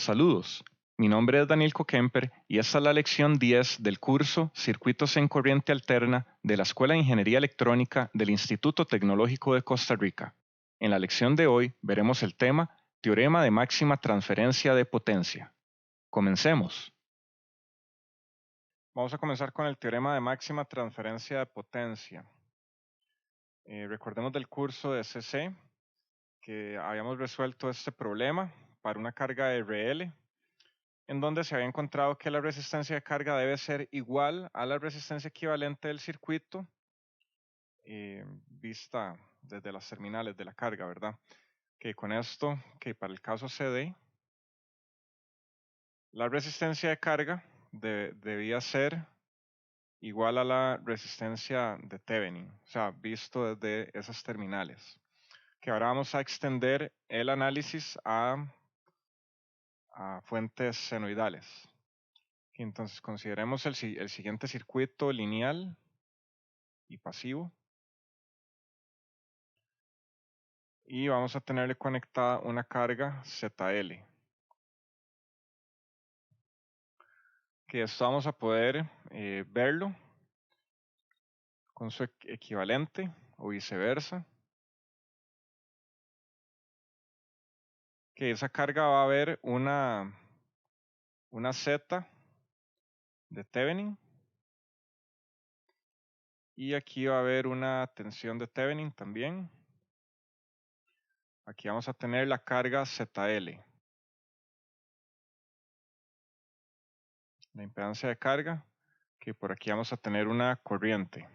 Saludos, mi nombre es Daniel Kokemper y esta es la lección 10 del curso Circuitos en Corriente Alterna de la Escuela de Ingeniería Electrónica del Instituto Tecnológico de Costa Rica. En la lección de hoy veremos el tema Teorema de máxima transferencia de potencia. Comencemos. Vamos a comenzar con el teorema de máxima transferencia de potencia. Recordemos del curso de CC que habíamos resuelto este problema para una carga RL, en donde se había encontrado que la resistencia de carga debe ser igual a la resistencia equivalente del circuito, vista desde las terminales de la carga, ¿verdad? Que con esto, que para el caso CD, la resistencia de carga debía ser igual a la resistencia de Thevenin, o sea, visto desde esas terminales. Que ahora vamos a extender el análisis a fuentes senoidales. Entonces consideremos el siguiente circuito lineal y pasivo. Y vamos a tenerle conectada una carga ZL. Que esto vamos a poder verlo con su equivalente o viceversa. Que esa carga va a haber una Z de Thevenin. Y aquí va a haber una tensión de Thevenin también. Aquí vamos a tener la carga ZL. La impedancia de carga, que por aquí vamos a tener una corriente.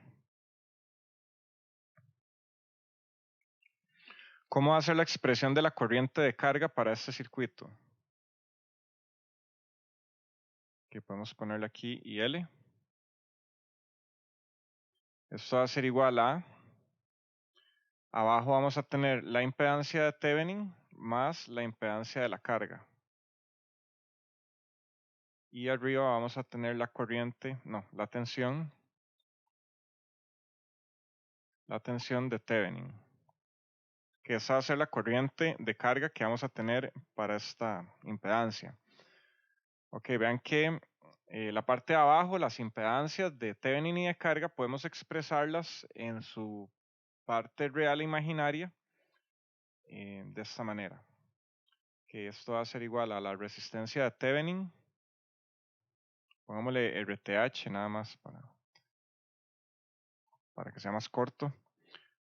¿Cómo va a ser la expresión de la corriente de carga para este circuito? Que podemos ponerle aquí IL. Esto va a ser igual a, abajo vamos a tener la impedancia de Thevenin más la impedancia de la carga. Y arriba vamos a tener la corriente, no, la tensión de Thevenin. Que esa va a ser la corriente de carga que vamos a tener para esta impedancia. Ok, vean que la parte de abajo, las impedancias de Thevenin y de carga, podemos expresarlas en su parte real e imaginaria de esta manera. Que esto va a ser igual a la resistencia de Thevenin, pongámosle RTH nada más para que sea más corto,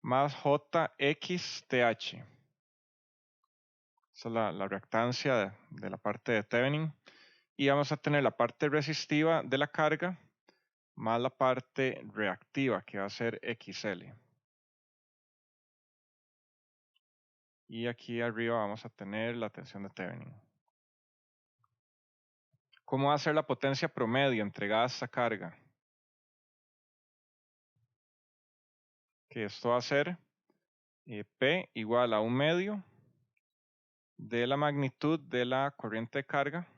más JXTH. Esa es la reactancia de la parte de Thevenin. Y vamos a tener la parte resistiva de la carga más la parte reactiva que va a ser XL. Y aquí arriba vamos a tener la tensión de Thevenin. ¿Cómo va a ser la potencia promedio entregada a esta carga? Que esto va a ser P igual a 1/2 de la magnitud de la corriente de carga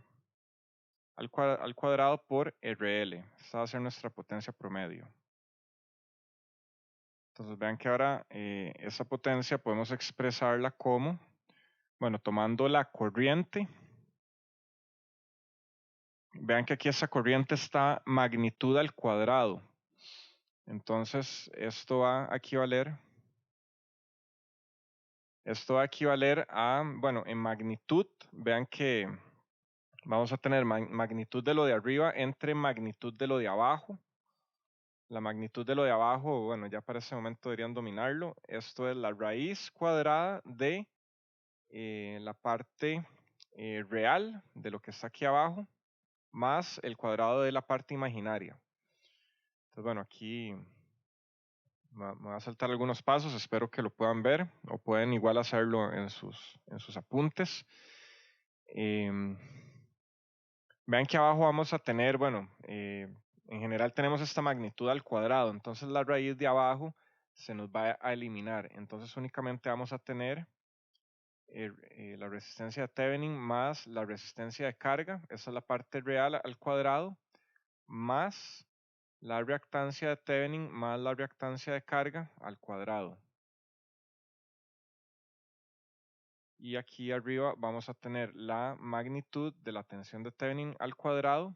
al cuadrado por RL. Esta va a ser nuestra potencia promedio. Entonces vean que ahora esa potencia podemos expresarla como, bueno, tomando la corriente. Vean que aquí esa corriente está magnitud al cuadrado. Entonces esto va a equivaler a, bueno, en magnitud, vean que vamos a tener magnitud de lo de arriba entre magnitud de lo de abajo. La magnitud de lo de abajo, bueno, ya para ese momento deberían dominarlo. Esto es la raíz cuadrada de la parte real de lo que está aquí abajo, más el cuadrado de la parte imaginaria. Entonces, bueno, aquí me voy a saltar algunos pasos, espero que lo puedan ver o pueden igual hacerlo en sus apuntes. Vean que abajo vamos a tener, bueno, en general tenemos esta magnitud al cuadrado, entonces la raíz de abajo se nos va a eliminar. Entonces únicamente vamos a tener la resistencia de Thevenin más la resistencia de carga, esa es la parte real al cuadrado, más la reactancia de Thevenin más la reactancia de carga al cuadrado. Y aquí arriba vamos a tener la magnitud de la tensión de Thevenin al cuadrado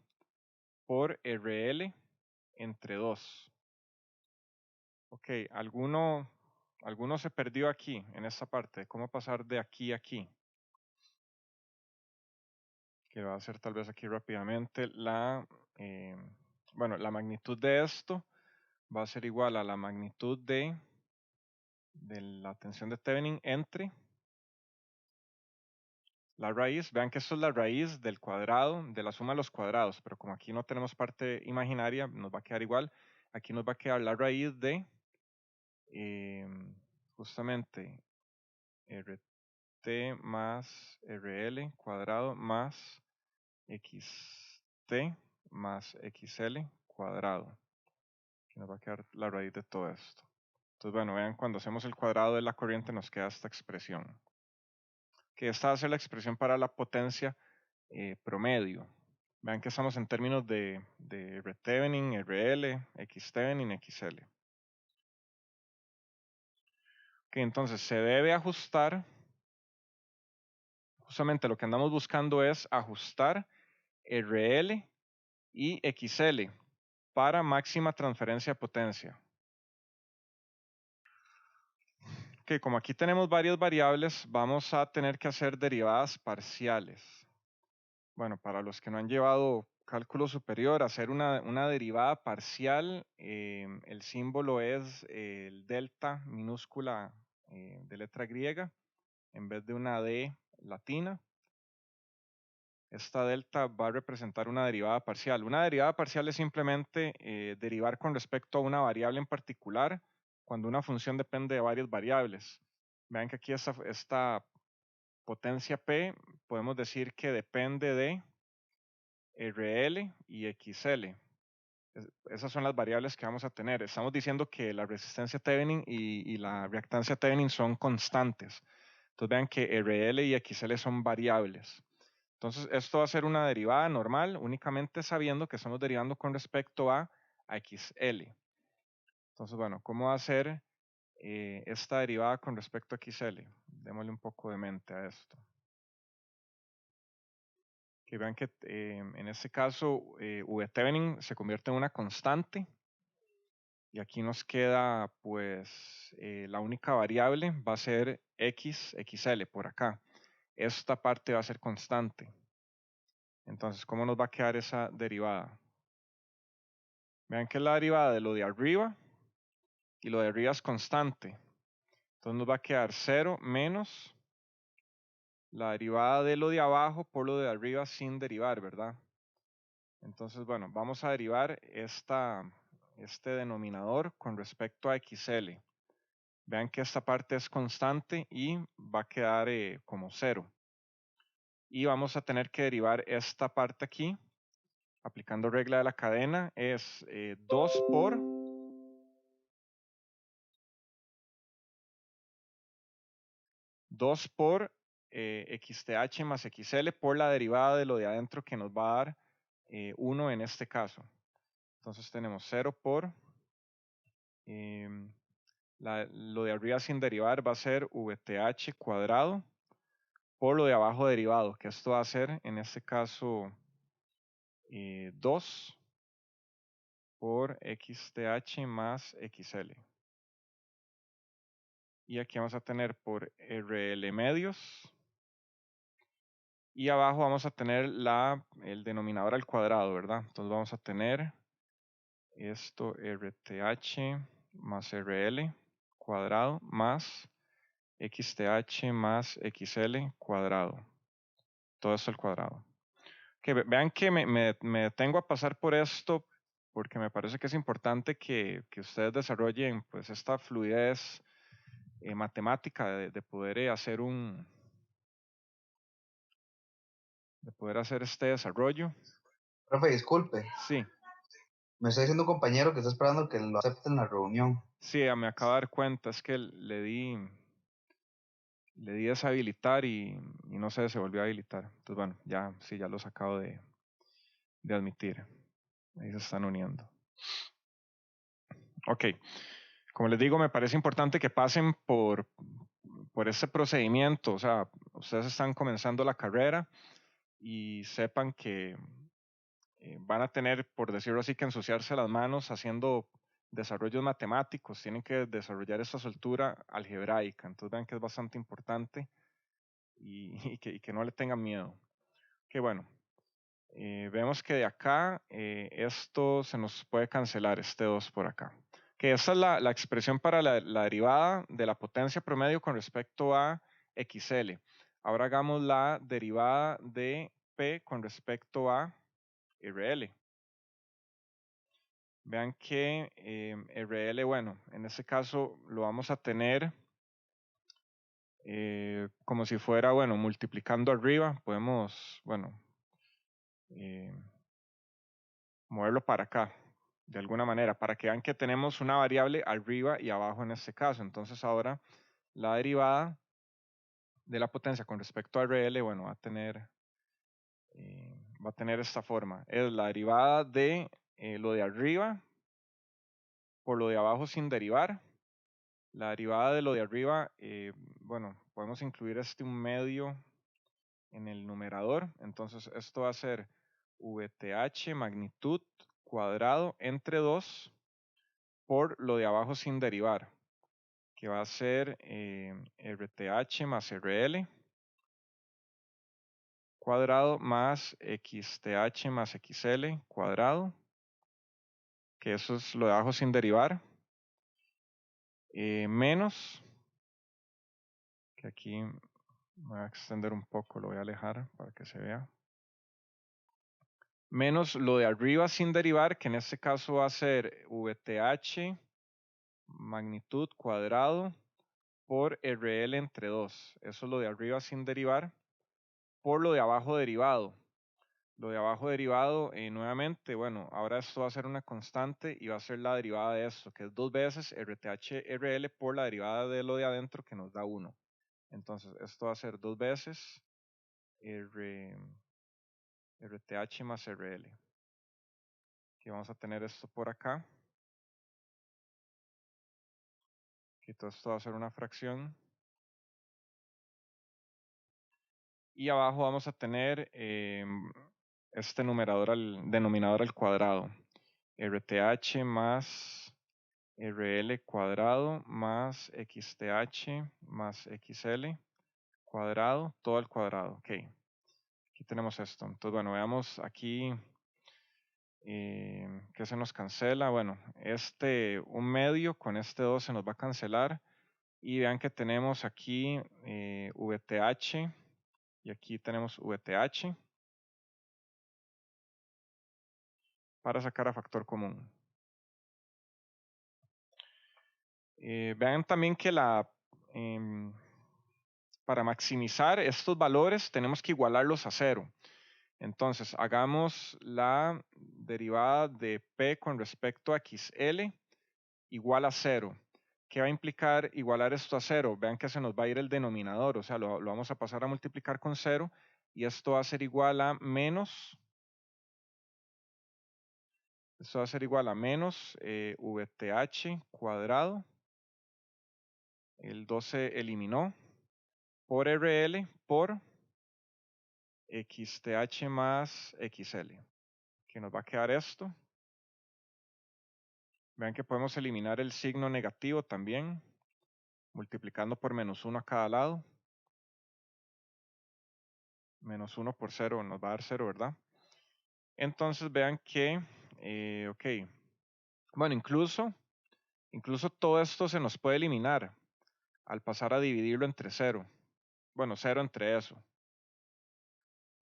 por RL entre 2. Ok, ¿alguno se perdió aquí, en esta parte? ¿Cómo pasar de aquí a aquí? Que va a ser tal vez aquí rápidamente. Bueno, la magnitud de esto va a ser igual a la magnitud de la tensión de Thevenin entre la raíz. Vean que esto es la raíz del cuadrado, de la suma de los cuadrados, pero como aquí no tenemos parte imaginaria, nos va a quedar igual. Aquí nos va a quedar la raíz de justamente RT más RL cuadrado más XT más XL cuadrado, que nos va a quedar la raíz de todo esto. Entonces, bueno, vean, cuando hacemos el cuadrado de la corriente nos queda esta expresión, que esta va a ser la expresión para la potencia promedio. Vean que estamos en términos de R Thevenin, RL, X Thevenin, XL. Que entonces se debe ajustar, justamente lo que andamos buscando es ajustar RL y XL para máxima transferencia de potencia. Que como aquí tenemos varias variables, vamos a tener que hacer derivadas parciales. Bueno, para los que no han llevado cálculo superior, hacer una derivada parcial, el símbolo es el delta minúscula de letra griega en vez de una D latina. Esta delta va a representar una derivada parcial. Una derivada parcial es simplemente derivar con respecto a una variable en particular cuando una función depende de varias variables. Vean que aquí esta potencia P podemos decir que depende de RL y XL. Esas son las variables que vamos a tener. Estamos diciendo que la resistencia Thevenin y la reactancia Thevenin son constantes. Entonces vean que RL y XL son variables. Entonces esto va a ser una derivada normal únicamente sabiendo que estamos derivando con respecto a XL. Entonces bueno, ¿cómo va a ser esta derivada con respecto a XL? Démosle un poco de mente a esto. Que vean que en este caso V Thevenin se convierte en una constante y aquí nos queda pues la única variable va a ser XL por acá. Esta parte va a ser constante. Entonces, ¿cómo nos va a quedar esa derivada? Vean que es la derivada de lo de arriba y lo de arriba es constante. Entonces nos va a quedar 0 menos la derivada de lo de abajo por lo de arriba sin derivar, ¿verdad? Entonces, bueno, vamos a derivar este denominador con respecto a XL. Vean que esta parte es constante y va a quedar como 0. Y vamos a tener que derivar esta parte aquí, aplicando regla de la cadena, es 2 por XTH más XL por la derivada de lo de adentro que nos va a dar 1 en este caso. Entonces tenemos 0 por lo de arriba sin derivar va a ser VTH cuadrado por lo de abajo derivado, que esto va a ser en este caso 2 por XTH más XL. Y aquí vamos a tener por RL medios. Y abajo vamos a tener el denominador al cuadrado, ¿verdad? Entonces vamos a tener esto RTH más RL cuadrado más XTH más XL cuadrado. Todo esto al cuadrado. Que vean que me detengo a pasar por esto porque me parece que es importante que ustedes desarrollen pues esta fluidez matemática de poder hacer de poder hacer este desarrollo. Profe, disculpe. Sí. Me está diciendo un compañero que está esperando que lo acepten en la reunión. Sí, me acabo de dar cuenta, es que le di deshabilitar y no sé, se volvió a habilitar. Entonces, bueno, ya sí, ya los acabo de admitir. Ahí se están uniendo. Ok, como les digo, me parece importante que pasen por por ese procedimiento, o sea, ustedes están comenzando la carrera y sepan que van a tener, por decirlo así, que ensuciarse las manos haciendo desarrollos matemáticos, tienen que desarrollar esta soltura algebraica, entonces vean que es bastante importante y que no le tengan miedo. Que bueno, vemos que de acá esto se nos puede cancelar, este 2 por acá. Que esta es la expresión para la derivada de la potencia promedio con respecto a XL. Ahora hagamos la derivada de P con respecto a RL. Vean que RL, bueno, en este caso lo vamos a tener como si fuera, bueno, multiplicando arriba. Podemos, bueno, moverlo para acá, de alguna manera, para que vean que tenemos una variable arriba y abajo en este caso. Entonces ahora la derivada de la potencia con respecto a RL, bueno, va a tener esta forma. Es la derivada de lo de arriba por lo de abajo sin derivar. La derivada de lo de arriba, bueno, podemos incluir un medio en el numerador. Entonces esto va a ser VTH magnitud cuadrado entre 2 por lo de abajo sin derivar, que va a ser RTH más RL cuadrado más XTH más XL cuadrado, que eso es lo de abajo sin derivar, menos, que aquí me voy a extender un poco, lo voy a alejar para que se vea, menos lo de arriba sin derivar, que en este caso va a ser VTH magnitud cuadrado por RL entre 2. Eso es lo de arriba sin derivar por lo de abajo derivado. Lo de abajo derivado, nuevamente, bueno, ahora esto va a ser una constante y va a ser la derivada de esto, que es 2 veces RTH RL por la derivada de lo de adentro que nos da 1. Entonces, esto va a ser 2 veces RTH más RL. Aquí vamos a tener esto por acá. Que todo esto va a ser una fracción. Y abajo vamos a tener este denominador al cuadrado. RTH más RL cuadrado más XTH más XL cuadrado, todo al cuadrado. Ok, aquí tenemos esto. Entonces, bueno, veamos aquí qué se nos cancela. Bueno, un medio con este 2 se nos va a cancelar. Y vean que tenemos aquí VTH y aquí tenemos VTH para sacar a factor común. Vean también que para maximizar estos valores tenemos que igualarlos a 0. Entonces, hagamos la derivada de P con respecto a XL igual a 0. ¿Qué va a implicar igualar esto a 0? Vean que se nos va a ir el denominador, o sea, lo vamos a pasar a multiplicar con 0 y esto va a ser igual a menos, esto va a ser igual a menos VTH cuadrado, el 2 se eliminó, por RL por XTH más XL, que nos va a quedar esto. Vean que podemos eliminar el signo negativo también, multiplicando por menos 1 a cada lado. Menos 1 por 0 nos va a dar 0, ¿verdad? Entonces vean que, ok, bueno, incluso todo esto se nos puede eliminar al pasar a dividirlo entre 0. Bueno, 0 entre eso.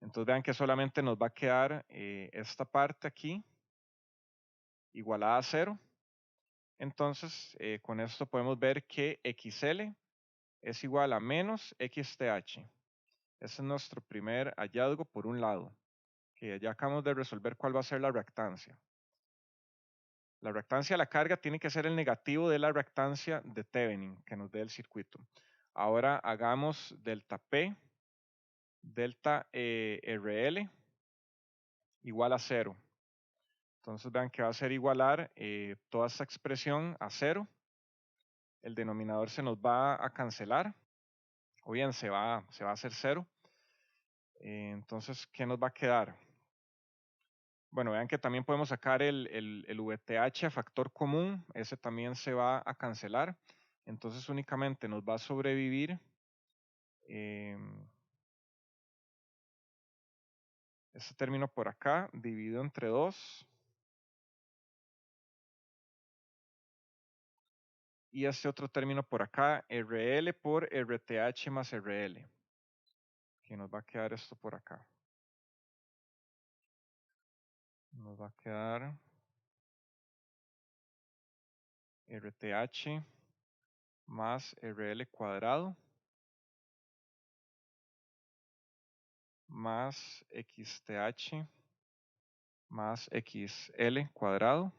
Entonces vean que solamente nos va a quedar esta parte aquí igualada a 0. Entonces con esto podemos ver que XL es igual a menos XTH. Ese es nuestro primer hallazgo por un lado, que ya acabamos de resolver cuál va a ser la reactancia. La reactancia de la carga tiene que ser el negativo de la reactancia de Thevenin que nos dé el circuito. Ahora hagamos delta P, delta RL igual a 0. Entonces vean que va a ser igualar toda esta expresión a 0. El denominador se nos va a cancelar. o bien se va a hacer 0. Entonces, ¿qué nos va a quedar? Bueno, vean que también podemos sacar el VTH a factor común, ese también se va a cancelar, entonces únicamente nos va a sobrevivir este término por acá, dividido entre 2, y este otro término por acá, RL por RTH más RL, que nos va a quedar esto por acá. Nos va a quedar RTH más RL cuadrado más XTH más XL cuadrado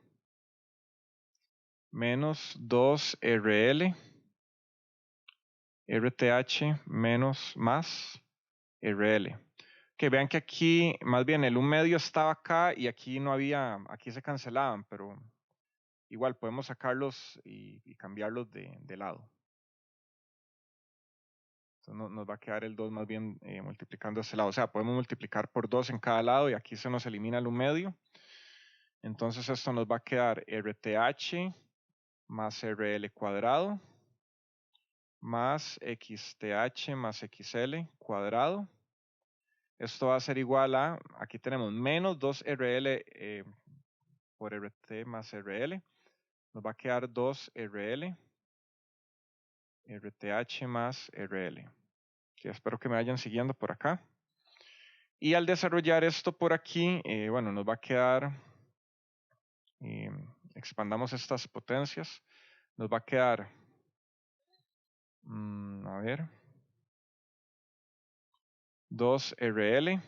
menos 2RL RTH menos más RL. Que vean que aquí, más bien el 1 medio estaba acá y aquí no había, aquí se cancelaban, pero igual podemos sacarlos y cambiarlos de lado. Entonces nos va a quedar el 2 más bien multiplicando este lado. O sea, podemos multiplicar por 2 en cada lado y aquí se nos elimina el 1 medio. Entonces esto nos va a quedar RTH más RL cuadrado más XTH más XL cuadrado. Esto va a ser igual a, aquí tenemos menos 2RL por RT más RL. Nos va a quedar 2RL, RTH más RL. Que espero que me vayan siguiendo por acá. Y al desarrollar esto por aquí, bueno, nos va a quedar, expandamos estas potencias, nos va a quedar, a ver, 2RL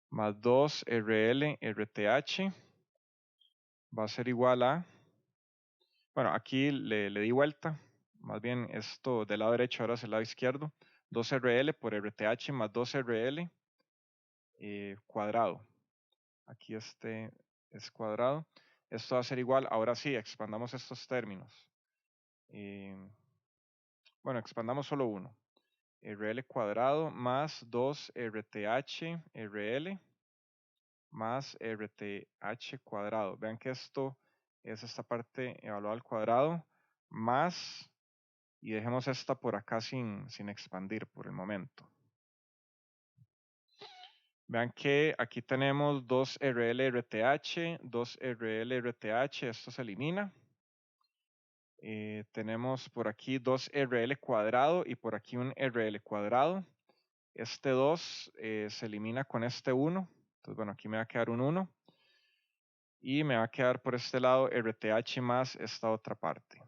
más 2RL RTH va a ser igual a, bueno, aquí le di vuelta, más bien esto del lado derecho ahora es el lado izquierdo, 2RL por RTH más 2RL cuadrado. Aquí este es cuadrado. Esto va a ser igual, ahora sí, expandamos estos términos. Bueno, expandamos solo uno. RL cuadrado más 2RTH RL más RTH cuadrado. Vean que esto es esta parte evaluada al cuadrado más, y dejemos esta por acá sin expandir por el momento. Vean que aquí tenemos 2RL RTH, 2RL RTH, esto se elimina. Tenemos por aquí 2RL cuadrado y por aquí un RL cuadrado. Este 2 se elimina con este 1. Entonces, bueno, aquí me va a quedar un 1. Y me va a quedar por este lado RTH más esta otra parte.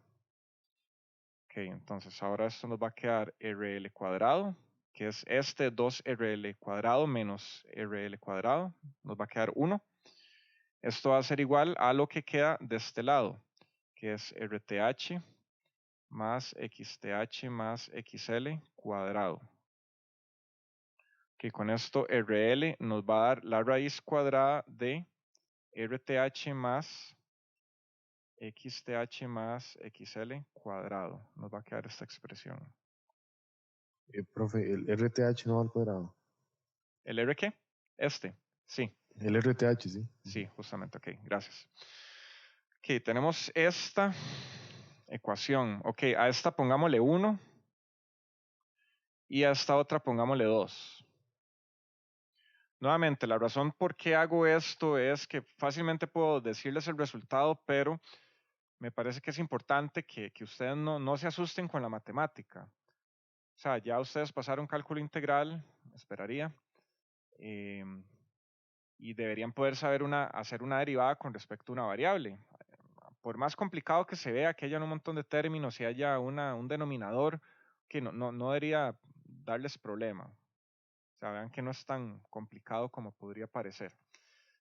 Ok, entonces ahora esto nos va a quedar RL cuadrado, que es este 2RL cuadrado menos RL cuadrado. Nos va a quedar 1. Esto va a ser igual a lo que queda de este lado, que es RTH más XTH más XL cuadrado. Que con esto RL nos va a dar la raíz cuadrada de RTH más XTH más XL cuadrado. Nos va a quedar esta expresión. Profe, el RTH no va al cuadrado. ¿El R qué? Este, sí. El RTH, sí. Sí, justamente, ok, gracias. Ok, tenemos esta ecuación. Ok, a esta pongámosle 1 y a esta otra pongámosle 2. Nuevamente, la razón por qué hago esto es que fácilmente puedo decirles el resultado, pero me parece que es importante que ustedes no se asusten con la matemática. O sea, ya ustedes pasaron cálculo integral, esperaría, y deberían poder saber hacer una derivada con respecto a una variable. Por más complicado que se vea, que haya un montón de términos y haya un denominador, que no debería darles problema. O sea, vean que no es tan complicado como podría parecer.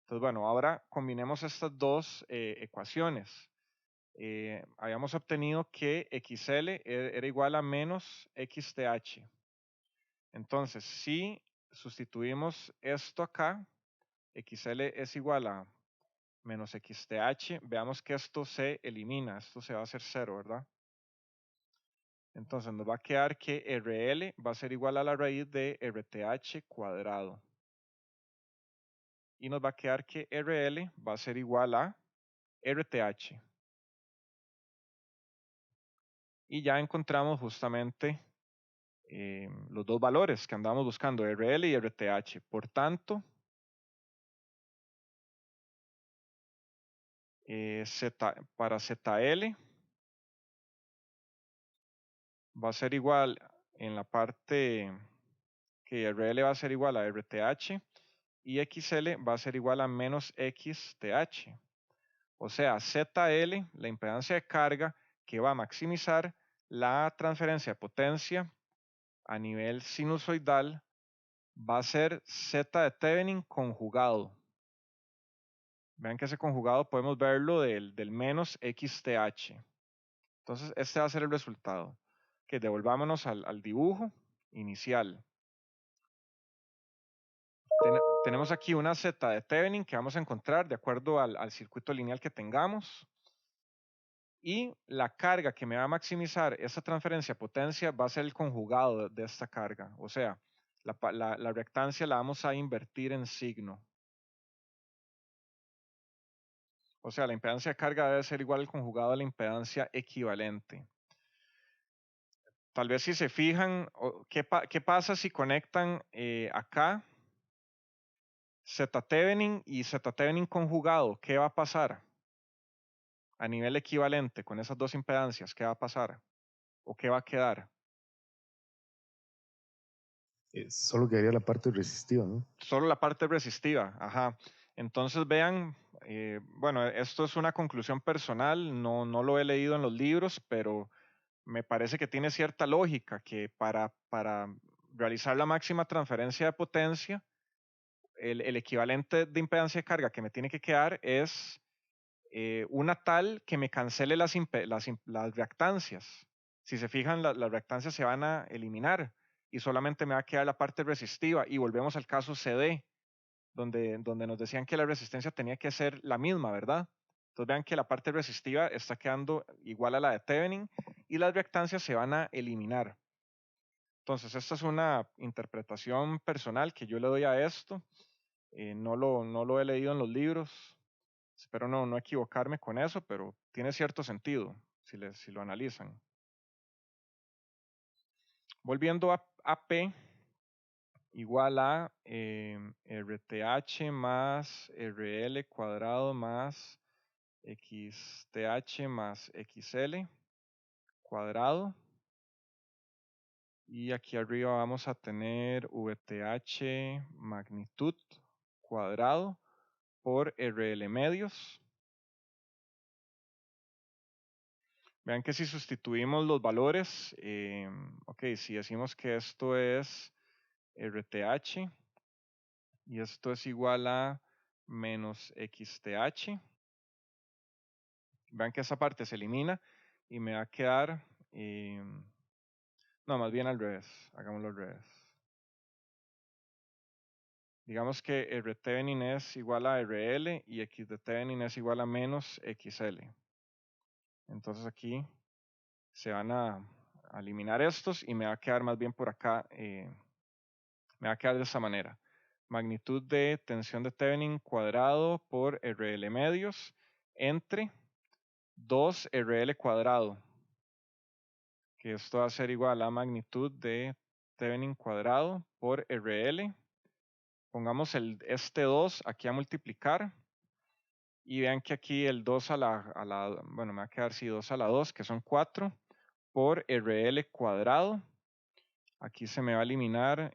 Entonces, bueno, ahora combinemos estas dos ecuaciones. Habíamos obtenido que XL era igual a menos XTH. Entonces, si sustituimos esto acá, XL es igual a menos XTH, veamos que esto se elimina, esto se va a hacer 0, ¿verdad? Entonces nos va a quedar que RL va a ser igual a la raíz de RTH cuadrado. Y nos va a quedar que RL va a ser igual a RTH. Y ya encontramos justamente los dos valores que andamos buscando, RL y RTH. Por tanto, para ZL va a ser igual en la parte que RL va a ser igual a RTH y XL va a ser igual a menos XTH. O sea, ZL, la impedancia de carga que va a maximizar la transferencia de potencia a nivel sinusoidal, va a ser Z de Thevenin conjugado. Vean que ese conjugado podemos verlo del menos XTH. Entonces, este va a ser el resultado. Que devolvámonos al dibujo inicial. Tenemos aquí una Z de Thevenin que vamos a encontrar de acuerdo al circuito lineal que tengamos. Y la carga que me va a maximizar esta transferencia de potencia va a ser el conjugado de esta carga. O sea, la reactancia la vamos a invertir en signo. O sea, la impedancia de carga debe ser igual al conjugado de la impedancia equivalente. Tal vez si se fijan, ¿qué pasa si conectan acá Z-Thevenin y Z-Thevenin conjugado? ¿Qué va a pasar? A nivel equivalente con esas dos impedancias, ¿qué va a pasar? ¿O qué va a quedar? Solo quedaría la parte resistiva, ¿no? Solo la parte resistiva, ajá. Entonces vean, bueno, esto es una conclusión personal, no lo he leído en los libros, pero me parece que tiene cierta lógica que para realizar la máxima transferencia de potencia, el equivalente de impedancia de carga que me tiene que quedar es una tal que me cancele las reactancias. Si se fijan, las reactancias se van a eliminar y solamente me va a quedar la parte resistiva. Y volvemos al caso CD, donde nos decían que la resistencia tenía que ser la misma, ¿verdad? Entonces vean que la parte resistiva está quedando igual a la de Thevenin y las reactancias se van a eliminar. Entonces, esta es una interpretación personal que yo le doy a esto. No lo he leído en los libros. Espero no equivocarme con eso, pero tiene cierto sentido si lo analizan. Volviendo a P igual a RTH más RL cuadrado más XTH más XL cuadrado. Y aquí arriba vamos a tener VTH magnitud cuadrado por RL medios. Vean que si sustituimos los valores, ok, si decimos que esto es RTH y esto es igual a menos XTH, vean que esa parte se elimina y me va a quedar, no, más bien al revés, hagámoslo al revés. Digamos que RThevenin es igual a RL y XThevenin es igual a menos XL. Entonces aquí se van a eliminar estos y me va a quedar más bien por acá, me va a quedar de esta manera. Magnitud de tensión de Thevenin cuadrado por RL medios entre 2 RL cuadrado, que esto va a ser igual a magnitud de Thevenin cuadrado por RL. Pongamos este 2 aquí a multiplicar y vean que aquí el 2 bueno, me va a quedar si 2 a la 2, que son 4, por RL cuadrado. Aquí se me va a eliminar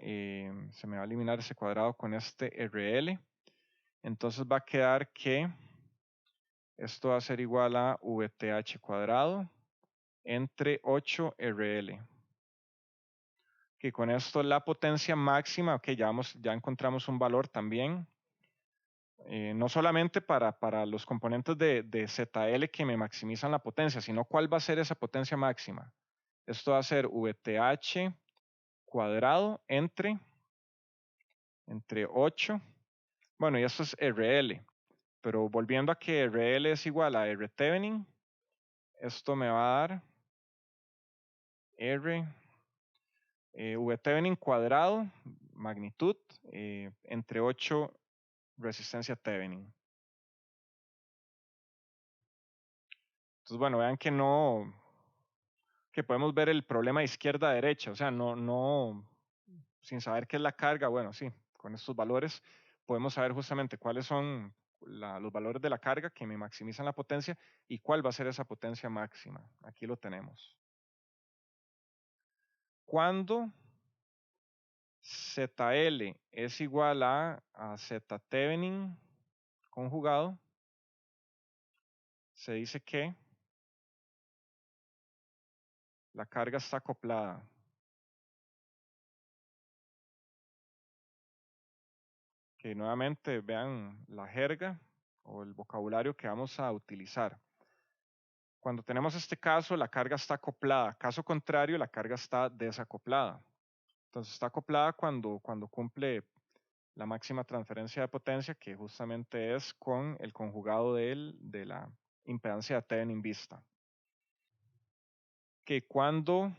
ese cuadrado con este RL. Entonces va a quedar que esto va a ser igual a VTH cuadrado entre 8 RL. Que con esto la potencia máxima, ok, ya encontramos un valor también. No solamente para los componentes de ZL que me maximizan la potencia, sino cuál va a ser esa potencia máxima. Esto va a ser VTH cuadrado entre 8. Bueno, y esto es RL. Pero volviendo a que RL es igual a RThevenin, esto me va a dar R, V Thevenin cuadrado, magnitud, entre 8 resistencia Thevenin. Entonces, bueno, vean que no, que podemos ver el problema de izquierda a derecha, o sea, no, sin saber qué es la carga, bueno, sí, con estos valores podemos saber justamente cuáles son los valores de la carga que me maximizan la potencia y cuál va a ser esa potencia máxima. Aquí lo tenemos. Cuando ZL es igual a Z Thevenin conjugado, se dice que la carga está acoplada. Que nuevamente vean la jerga o el vocabulario que vamos a utilizar. Cuando tenemos este caso, la carga está acoplada. Caso contrario, la carga está desacoplada. Entonces está acoplada cuando cumple la máxima transferencia de potencia, que justamente es con el conjugado de la impedancia de Thevenin vista. Que cuando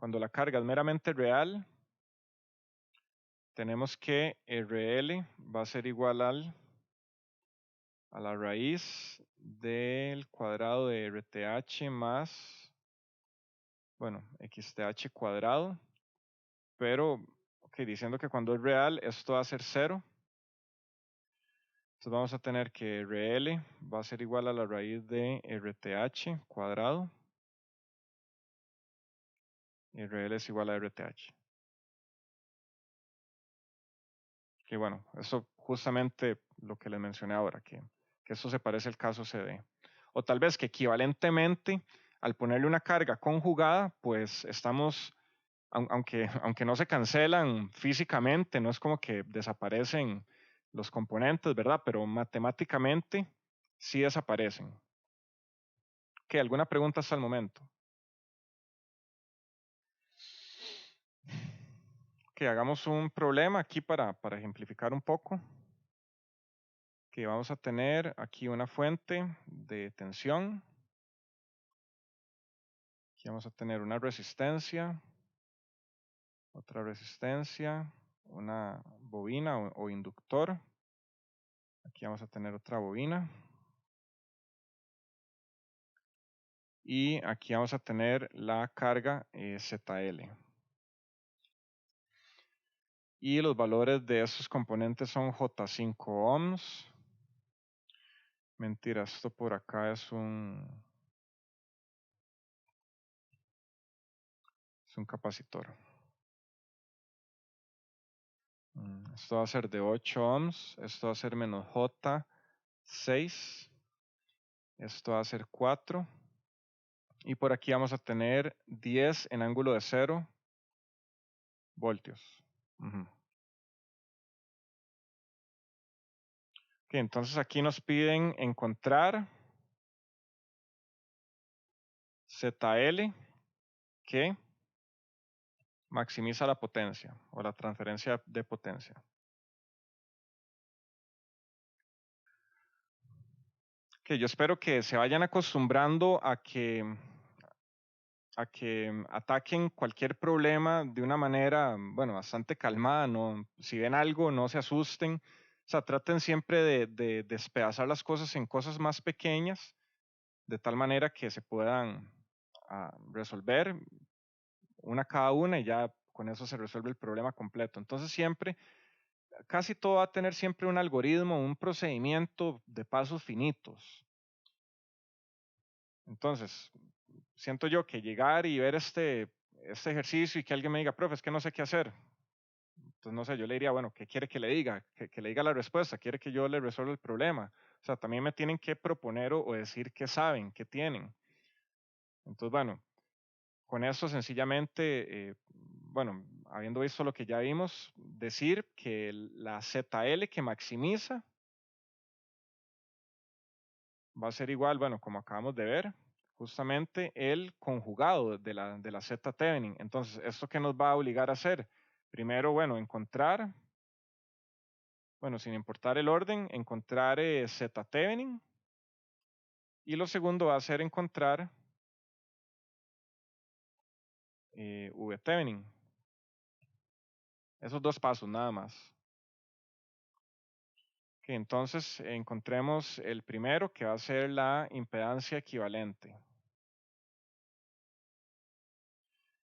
la carga es meramente real, tenemos que RL va a ser igual a la raíz del cuadrado de RTH más, bueno, XTH cuadrado, pero diciendo que cuando es real esto va a ser 0. Entonces vamos a tener que RL va a ser igual a la raíz de RTH cuadrado. Y RL es igual a RTH. Que bueno, eso justamente lo que les mencioné ahora, que esto se parece al caso CD. O tal vez que equivalentemente, al ponerle una carga conjugada, pues estamos, aunque no se cancelan físicamente, no es como que desaparecen los componentes, ¿verdad? Pero matemáticamente sí desaparecen. ¿Qué? ¿Alguna pregunta hasta el momento? Que hagamos un problema aquí para ejemplificar un poco. Que vamos a tener aquí una fuente de tensión. Aquí vamos a tener una resistencia, otra resistencia, una bobina o inductor. Aquí vamos a tener otra bobina. Y aquí vamos a tener la carga ZL. Y los valores de estos componentes son J5 ohms. Mentira, esto por acá es un capacitor. Esto va a ser de 8 ohms. Esto va a ser menos J6. Esto va a ser 4. Y por aquí vamos a tener 10 en ángulo de 0 voltios. Entonces aquí nos piden encontrar ZL que maximiza la potencia o la transferencia de potencia. Yo espero que se vayan acostumbrando a que ataquen cualquier problema de una manera, bueno, bastante calmada. No, si ven algo, no se asusten. O sea, traten siempre de despedazar las cosas en cosas más pequeñas, de tal manera que se puedan resolver una cada una y ya con eso se resuelve el problema completo. Entonces siempre, casi todo va a tener siempre un algoritmo, un procedimiento de pasos finitos. Entonces, siento yo que llegar y ver este ejercicio y que alguien me diga, profe, es que no sé qué hacer. Entonces, no sé, yo le diría, bueno, ¿qué quiere que le diga? Que le diga la respuesta, quiere que yo le resuelva el problema. O sea, también me tienen que proponer o decir qué saben, qué tienen. Entonces, bueno, con eso sencillamente, bueno, habiendo visto lo que ya vimos, decir que la ZL que maximiza va a ser igual, bueno, como acabamos de ver, justamente el conjugado de la Z Thevenin. Entonces, ¿esto qué nos va a obligar a hacer? Primero, bueno, encontrar, bueno, sin importar el orden, encontrar Z Thevenin. Y lo segundo va a ser encontrar V-Thevenin. Esos dos pasos nada más. Ok, entonces encontremos el primero, que va a ser la impedancia equivalente.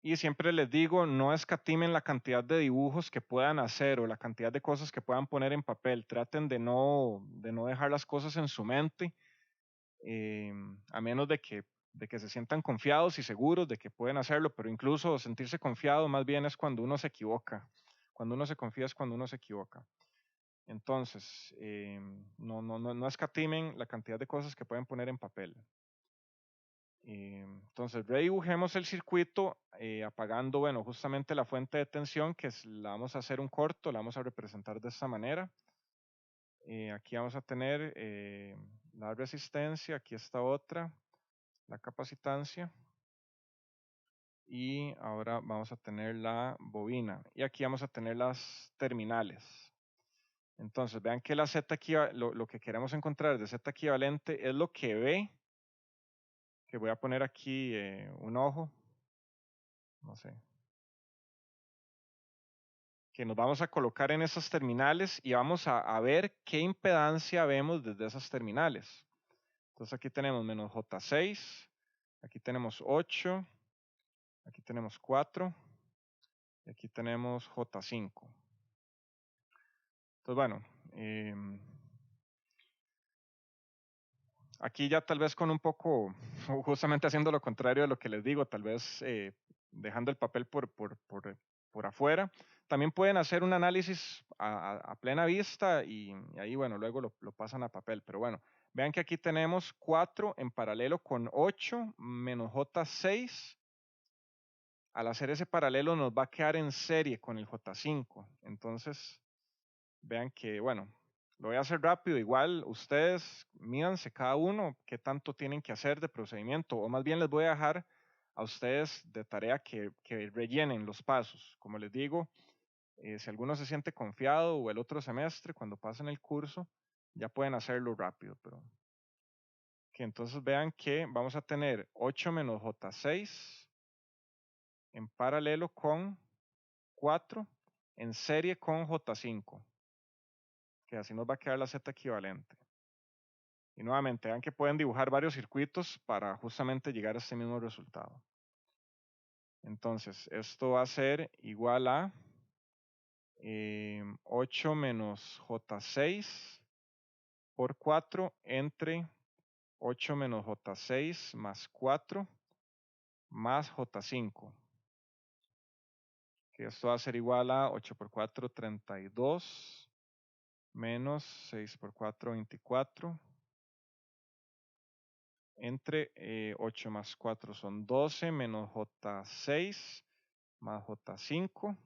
Y siempre les digo, no escatimen la cantidad de dibujos que puedan hacer o la cantidad de cosas que puedan poner en papel. Traten de no dejar las cosas en su mente, a menos de que se sientan confiados y seguros de que pueden hacerlo, pero incluso sentirse confiado más bien es cuando uno se equivoca. Cuando uno se confía es cuando uno se equivoca. Entonces, no escatimen la cantidad de cosas que pueden poner en papel. Entonces, redibujemos el circuito apagando, bueno, justamente la fuente de tensión, que la vamos a hacer un corto, la vamos a representar de esta manera. Aquí vamos a tener la resistencia, aquí está otra, la capacitancia. Y ahora vamos a tener la bobina. Y aquí vamos a tener las terminales. Entonces, vean que la Z lo que queremos encontrar de Z equivalente es lo que ve, que voy a poner aquí un ojo, no sé, que nos vamos a colocar en esas terminales y vamos a ver qué impedancia vemos desde esas terminales. Entonces aquí tenemos menos J6, aquí tenemos 8, aquí tenemos 4 y aquí tenemos J5. Entonces bueno, aquí ya tal vez con un poco, justamente haciendo lo contrario de lo que les digo, tal vez dejando el papel por afuera. También pueden hacer un análisis a plena vista y ahí, bueno, luego lo pasan a papel. Pero bueno, vean que aquí tenemos 4 en paralelo con 8 menos J6. Al hacer ese paralelo nos va a quedar en serie con el J5. Entonces, vean que, bueno, lo voy a hacer rápido. Igual ustedes mídanse cada uno qué tanto tienen que hacer de procedimiento. O más bien les voy a dejar a ustedes de tarea que rellenen los pasos. Como les digo, si alguno se siente confiado o el otro semestre, cuando pasen el curso, ya pueden hacerlo rápido. Pero que entonces vean que vamos a tener 8 menos J6 en paralelo con 4 en serie con J5, que así nos va a quedar la Z equivalente. Y nuevamente, vean que pueden dibujar varios circuitos para justamente llegar a este mismo resultado. Entonces, esto va a ser igual a 8 menos J6 por 4 entre 8 menos J6 más 4 más J5. Que esto va a ser igual a 8 por 4, 32, menos 6 por 4, 24, entre 8 más 4 son 12, menos J6 más J5.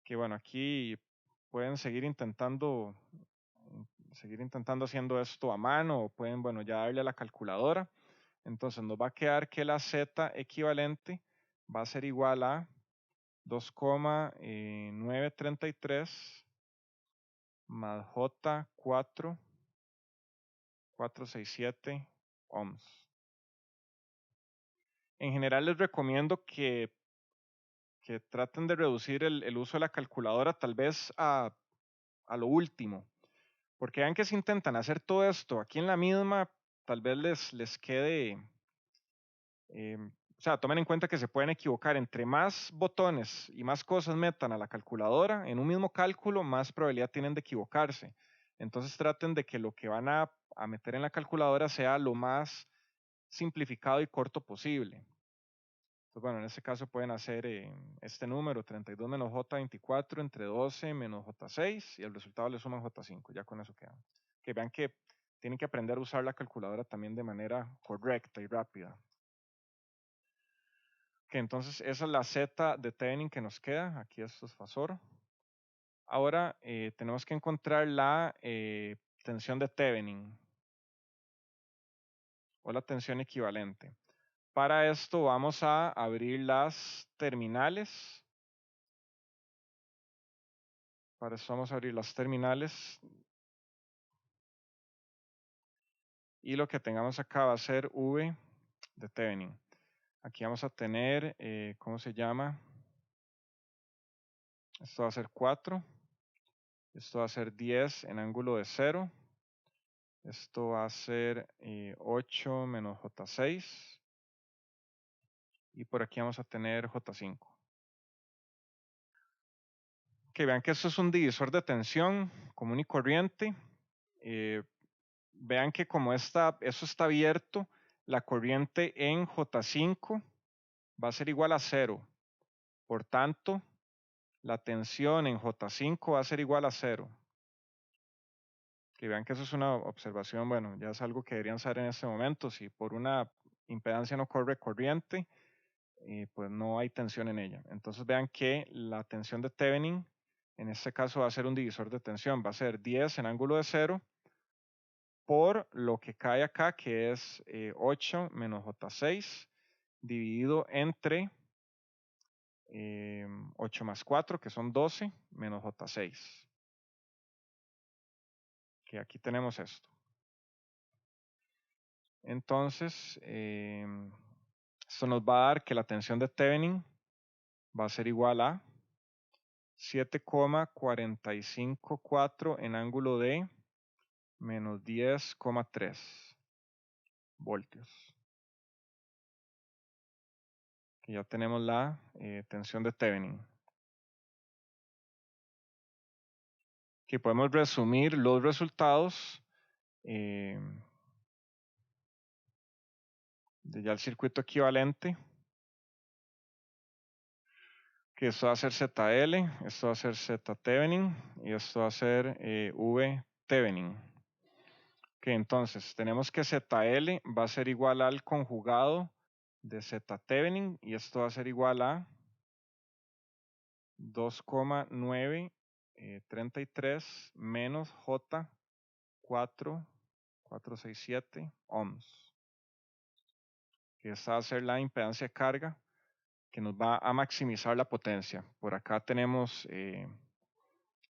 Que bueno, aquí pueden seguir intentando haciendo esto a mano o pueden, bueno, ya darle a la calculadora. Entonces nos va a quedar que la Z equivalente va a ser igual a 2,933 más J4, 467 ohms. En general les recomiendo que traten de reducir el uso de la calculadora tal vez a lo último. Porque vean que si intentan hacer todo esto aquí en la misma, tal vez les quede, o sea, tomen en cuenta que se pueden equivocar. Entre más botones y más cosas metan a la calculadora en un mismo cálculo, más probabilidad tienen de equivocarse. Entonces traten de que lo que van a meter en la calculadora sea lo más simplificado y corto posible. Entonces, bueno, en este caso pueden hacer este número, 32 menos J24 entre 12 menos J6 y el resultado le suman J5, ya con eso quedan. Que vean que tienen que aprender a usar la calculadora también de manera correcta y rápida. Que entonces esa es la Z de Thevenin que nos queda, aquí esto es fasor. Ahora tenemos que encontrar la tensión de Thevenin o la tensión equivalente. Para esto vamos a abrir las terminales. Para eso vamos a abrir las terminales. y lo que tengamos acá va a ser V de Thevenin. Aquí vamos a tener, ¿cómo se llama? Esto va a ser 4. Esto va a ser 10 en ángulo de 0. Esto va a ser 8 menos J6. Y por aquí vamos a tener J5. Que vean que esto es un divisor de tensión común y corriente. Vean que como eso está abierto, la corriente en J5 va a ser igual a 0. Por tanto, la tensión en J5 va a ser igual a 0. Que vean que eso es una observación, bueno, ya es algo que deberían saber en este momento. Si por una impedancia no corre corriente, pues no hay tensión en ella. Entonces vean que la tensión de Thevenin, en este caso va a ser un divisor de tensión, va a ser 10 en ángulo de 0 por lo que cae acá, que es 8 menos J6, dividido entre 8 más 4, que son 12, menos J6. Que aquí tenemos esto. Entonces, esto nos va a dar que la tensión de Thevenin va a ser igual a 7,454 en ángulo de menos 10,3 voltios. Que ya tenemos la tensión de Thevenin. Que podemos resumir los resultados de ya el circuito equivalente. Que esto va a ser ZL, esto va a ser Z Thevenin y esto va a ser V Thevenin. Que entonces tenemos que ZL va a ser igual al conjugado de Z Thevenin y esto va a ser igual a 2,933 menos J 467 ohms. Que esta va a ser la impedancia de carga que nos va a maximizar la potencia. Por acá tenemos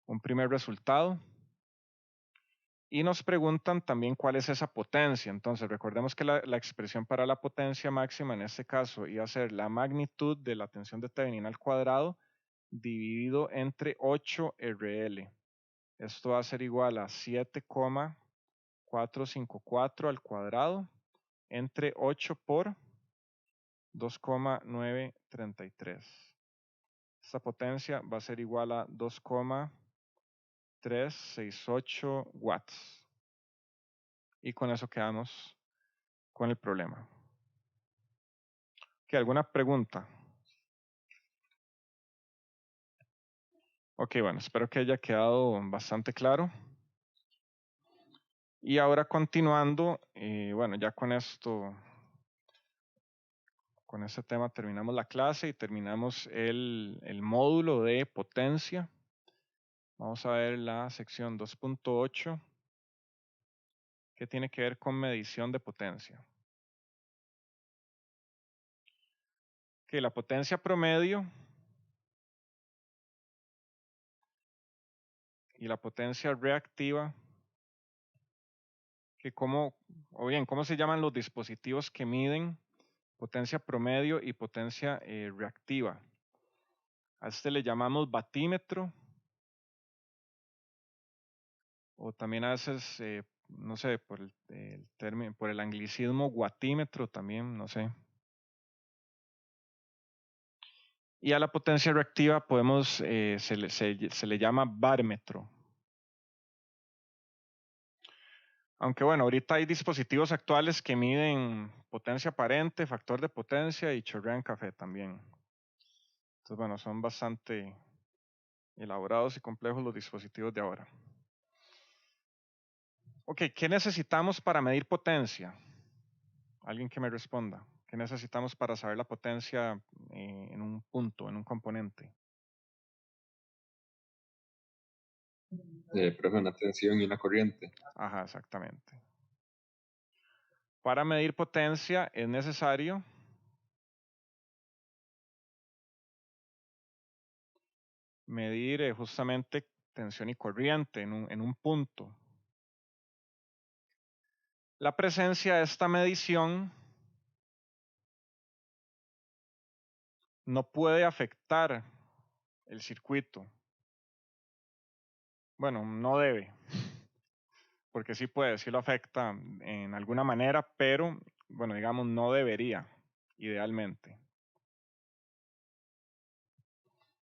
un primer resultado. Y nos preguntan también cuál es esa potencia. Entonces, recordemos que la expresión para la potencia máxima en este caso iba a ser la magnitud de la tensión de Thevenin al cuadrado dividido entre 8 RL. Esto va a ser igual a 7,454 al cuadrado entre 8 por 2,933. Esta potencia va a ser igual a 2,368 watts. Y con eso quedamos con el problema. ¿Alguna pregunta? Ok, bueno, espero que haya quedado bastante claro. Y ahora continuando, bueno, ya con esto, con este tema terminamos la clase y terminamos el módulo de potencia. Vamos a ver la sección 2.8, que tiene que ver con medición de potencia. Que la potencia promedio y la potencia reactiva, que cómo se llaman los dispositivos que miden potencia promedio y potencia reactiva. A este le llamamos batímetro, o también a veces, no sé, por el término, por el anglicismo watímetro también, no sé. Y a la potencia reactiva podemos, se le llama barómetro. Aunque bueno, ahorita hay dispositivos actuales que miden potencia aparente, factor de potencia y chorrean café también. Entonces bueno, son bastante elaborados y complejos los dispositivos de ahora. Ok, ¿qué necesitamos para medir potencia? Alguien que me responda. ¿Qué necesitamos para saber la potencia en un punto, en un componente? Profe, una tensión y una corriente. Ajá, exactamente. Para medir potencia es necesario medir justamente tensión y corriente en un punto. La presencia de esta medición no puede afectar el circuito. Bueno, no debe, porque sí puede, sí lo afecta en alguna manera, pero bueno, digamos, no debería, idealmente.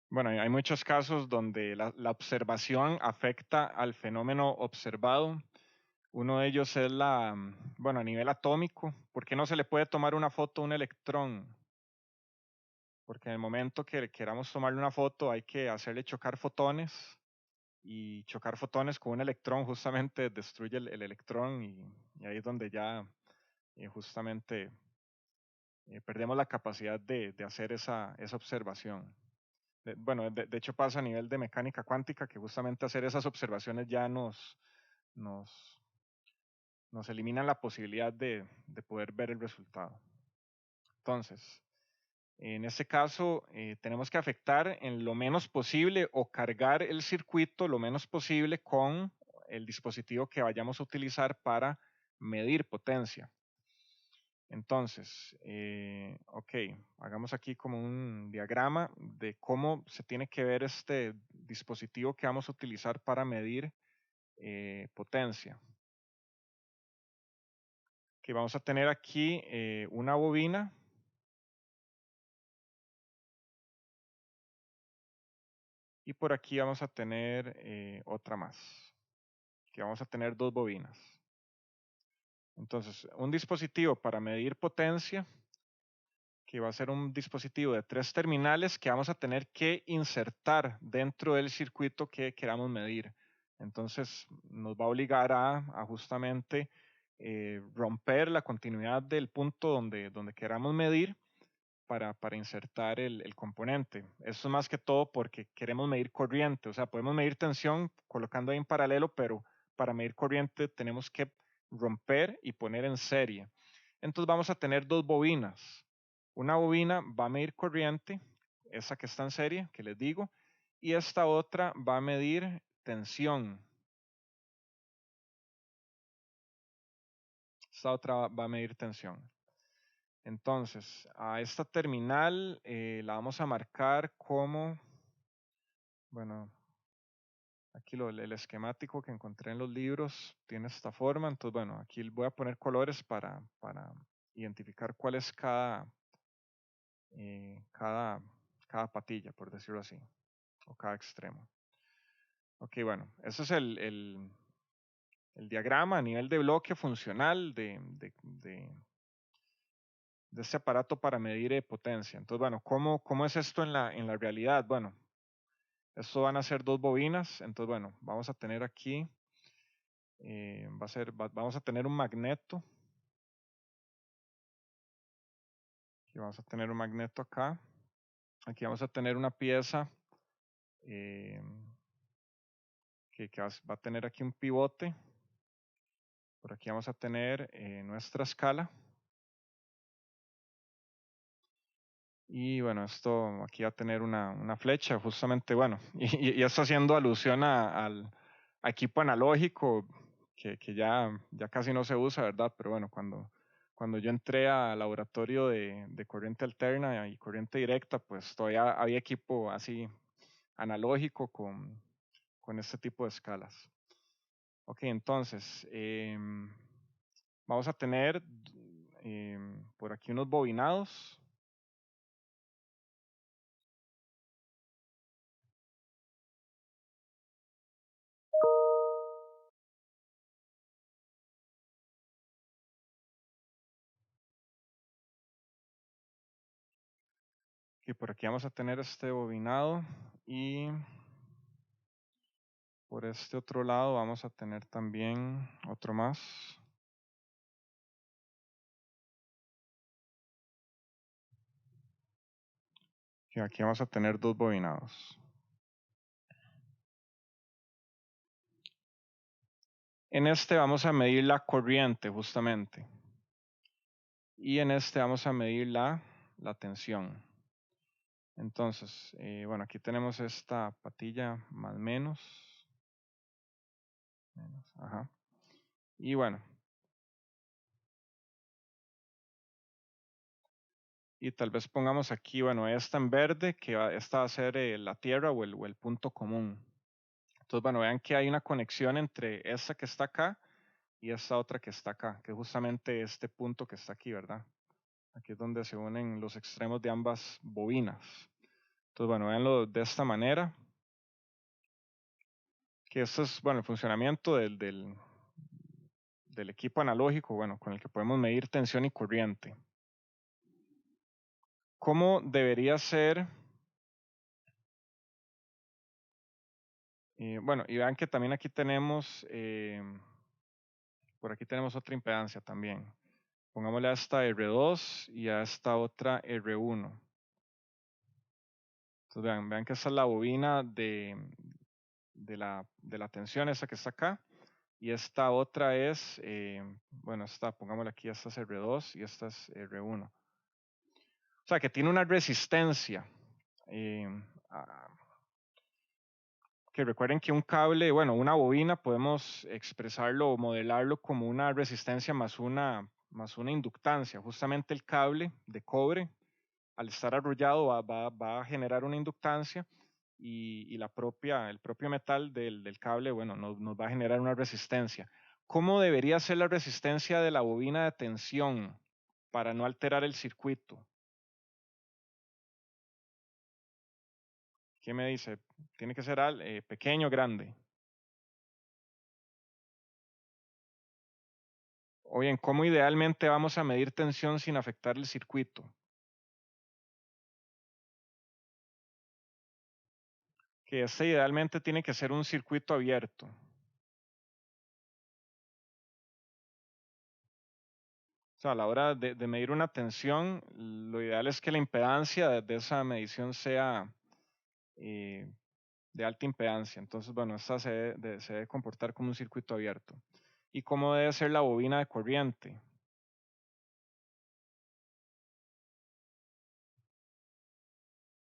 Bueno, hay muchos casos donde la observación afecta al fenómeno observado. Uno de ellos es bueno, a nivel atómico. ¿Por qué no se le puede tomar una foto a un electrón? Porque en el momento que queramos tomarle una foto hay que hacerle chocar fotones, y chocar fotones con un electrón justamente destruye el electrón, y ahí es donde ya justamente perdemos la capacidad de hacer esa observación. Bueno, de hecho pasa a nivel de mecánica cuántica, que justamente hacer esas observaciones ya nos eliminan la posibilidad de poder ver el resultado. Entonces, en este caso, tenemos que afectar en lo menos posible o cargar el circuito lo menos posible con el dispositivo que vayamos a utilizar para medir potencia. Entonces, ok, hagamos aquí como un diagrama de cómo se tiene que ver este dispositivo que vamos a utilizar para medir potencia. Que vamos a tener aquí una bobina. Y por aquí vamos a tener otra más. Que vamos a tener dos bobinas. Entonces, un dispositivo para medir potencia, que va a ser un dispositivo de 3 terminales que vamos a tener que insertar dentro del circuito que queramos medir. Entonces, nos va a obligar a justamente romper la continuidad del punto donde queramos medir para insertar el componente. Eso es más que todo porque queremos medir corriente. O sea, podemos medir tensión colocando ahí en paralelo, pero para medir corriente tenemos que romper y poner en serie. Entonces vamos a tener dos bobinas. Una bobina va a medir corriente, esa que está en serie, que les digo, y esta otra va a medir tensión. Esta otra va a medir tensión. Entonces, a esta terminal la vamos a marcar como, bueno, aquí el esquemático que encontré en los libros tiene esta forma. Entonces, bueno, aquí voy a poner colores para identificar cuál es cada patilla, por decirlo así, o cada extremo. Ok, bueno, ese es el diagrama a nivel de bloque funcional de este aparato para medir potencia. Entonces, bueno, ¿cómo es esto en la realidad? Bueno, esto van a ser dos bobinas. Entonces, bueno, vamos a tener aquí, vamos a tener un magneto. Aquí vamos a tener un magneto acá. Aquí vamos a tener una pieza que va a tener aquí un pivote. Por aquí vamos a tener nuestra escala. Y bueno, esto aquí va a tener una flecha, justamente, bueno, y esto haciendo alusión al equipo analógico que ya casi no se usa, ¿verdad? Pero bueno, cuando yo entré al laboratorio de corriente alterna y corriente directa, pues todavía había equipo así analógico con este tipo de escalas. Ok, entonces, vamos a tener por aquí unos bobinados. Y por aquí vamos a tener este bobinado, y por este otro lado vamos a tener también otro más. Y aquí vamos a tener dos bobinados. En este vamos a medir la corriente justamente. Y en este vamos a medir la tensión. Entonces, bueno, aquí tenemos esta patilla más menos. Ajá. Y bueno, Y tal vez pongamos aquí, bueno, esta en verde, que esta va a ser la tierra o el punto común. Entonces, bueno, vean que hay una conexión entre esta que está acá y esta otra que está acá, que es justamente este punto que está aquí, ¿verdad? Aquí es donde se unen los extremos de ambas bobinas. Entonces, bueno, véanlo de esta manera. Que este es, bueno, el funcionamiento del equipo analógico, bueno, con el que podemos medir tensión y corriente. ¿Cómo debería ser? Bueno, y vean que también aquí tenemos, por aquí tenemos otra impedancia también. Pongámosle a esta R2 y a esta otra R1. Entonces vean que esta es la bobina de la tensión, esa que está acá. Y esta otra es, bueno, esta, pongámosle aquí, esta es R2 y esta es R1. O sea, que tiene una resistencia. Que recuerden que un cable, bueno, una bobina, podemos expresarlo o modelarlo como una resistencia más una inductancia. Justamente el cable de cobre, al estar arrollado, va a generar una inductancia y el propio metal del cable, bueno, nos va a generar una resistencia. ¿Cómo debería ser la resistencia de la bobina de tensión para no alterar el circuito? ¿Qué me dice? ¿Tiene que ser pequeño o grande? O bien, ¿cómo idealmente vamos a medir tensión sin afectar el circuito? Que este idealmente tiene que ser un circuito abierto. O sea, a la hora de medir una tensión, lo ideal es que la impedancia de esa medición sea de alta impedancia. Entonces, bueno, esta se debe comportar como un circuito abierto. ¿Y cómo debe ser la bobina de corriente?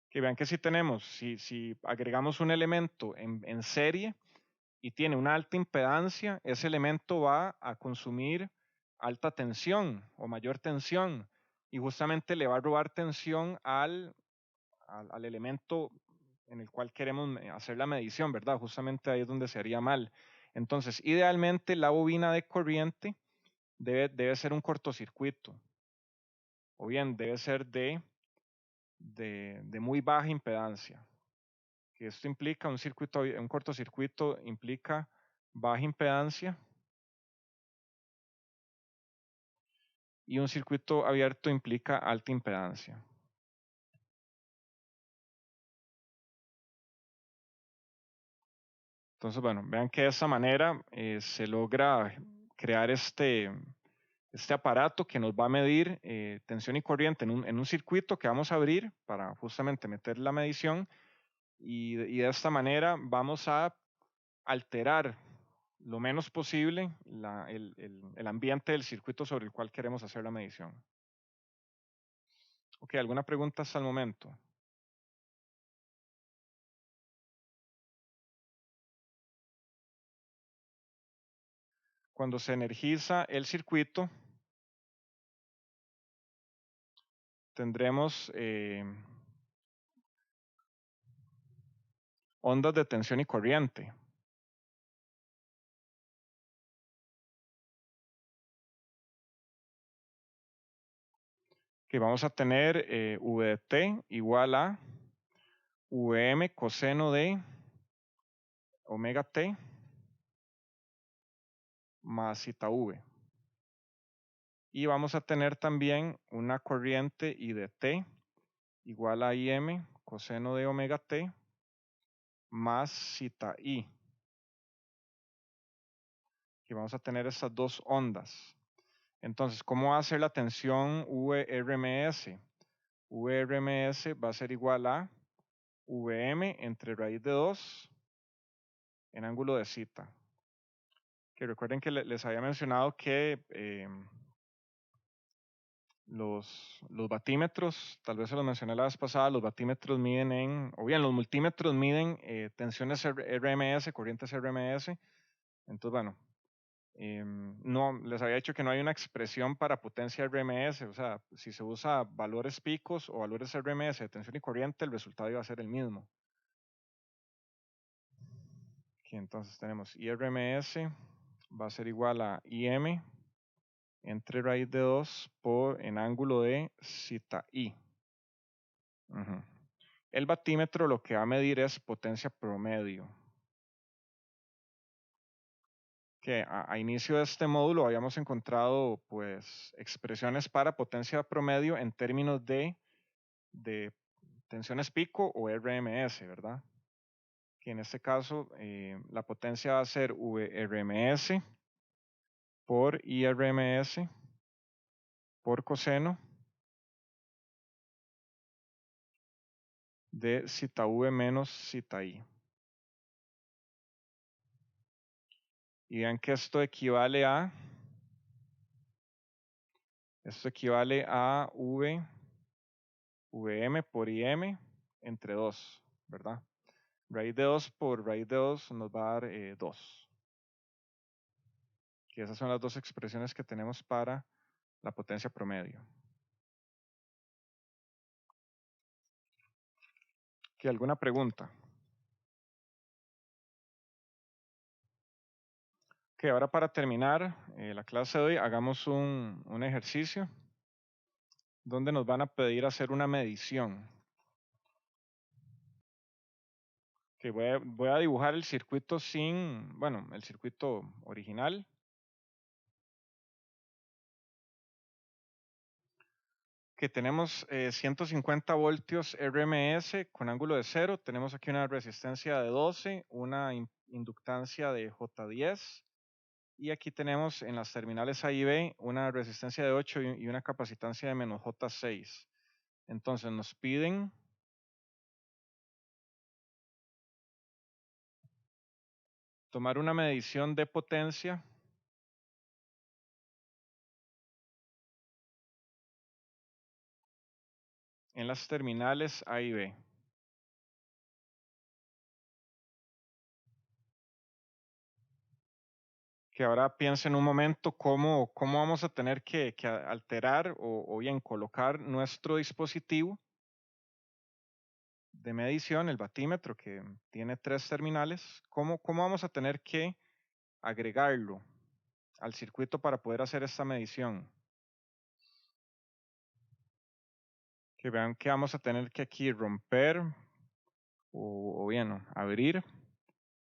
Que vean que si tenemos, si agregamos un elemento en serie y tiene una alta impedancia, ese elemento va a consumir alta tensión o mayor tensión y justamente le va a robar tensión al elemento en el cual queremos hacer la medición, ¿verdad? Justamente ahí es donde se haría mal. Entonces, idealmente la bobina de corriente debe ser un cortocircuito o bien debe ser de muy baja impedancia. Que esto implica un cortocircuito implica baja impedancia y un circuito abierto implica alta impedancia. Entonces, bueno, vean que de esa manera se logra crear este aparato que nos va a medir tensión y corriente en un circuito que vamos a abrir para justamente meter la medición y de esta manera vamos a alterar lo menos posible el ambiente del circuito sobre el cual queremos hacer la medición. Ok, ¿alguna pregunta hasta el momento? Cuando se energiza el circuito, tendremos ondas de tensión y corriente. Que vamos a tener V de t igual a Vm coseno de omega t más zeta v. Y vamos a tener también una corriente I de t igual a Im coseno de omega t más zeta i. Que vamos a tener estas dos ondas. Entonces, ¿cómo va a ser la tensión VRMS? VRMS va a ser igual a Vm entre raíz de 2 en ángulo de zeta. Que recuerden que les había mencionado que los batímetros, tal vez se los mencioné la vez pasada, los batímetros miden o bien los multímetros miden tensiones RMS, corrientes RMS. Entonces, bueno, No, les había dicho que no hay una expresión para potencia RMS, o sea, si se usa valores picos o valores RMS de tensión y corriente, el resultado iba a ser el mismo. Aquí entonces tenemos IRMS va a ser igual a IM entre raíz de 2 por en ángulo de zeta I. El batímetro lo que va a medir es potencia promedio. Que a inicio de este módulo habíamos encontrado pues expresiones para potencia promedio en términos de tensiones pico o RMS, ¿verdad? Que en este caso la potencia va a ser VRMS por IRMS por coseno de zeta V menos zeta I. Y vean que esto equivale a VM por IM entre 2, ¿verdad? Raíz de 2 por raíz de 2 nos va a dar 2. Que esas son las dos expresiones que tenemos para la potencia promedio. ¿Qué, alguna pregunta? Ok, ahora para terminar la clase de hoy, hagamos un ejercicio donde nos van a pedir hacer una medición. Que voy a dibujar el circuito el circuito original. Que tenemos 150 voltios RMS con ángulo de 0. Tenemos aquí una resistencia de 12, una inductancia de J10. Y aquí tenemos en las terminales A y B una resistencia de 8 y una capacitancia de menos J6. Entonces nos piden tomar una medición de potencia en las terminales A y B. Que ahora piensen un momento cómo vamos a tener que alterar o bien colocar nuestro dispositivo de medición, el batímetro, que tiene 3 terminales. ¿Cómo vamos a tener que agregarlo al circuito para poder hacer esta medición? Que vean que vamos a tener que aquí romper o bien abrir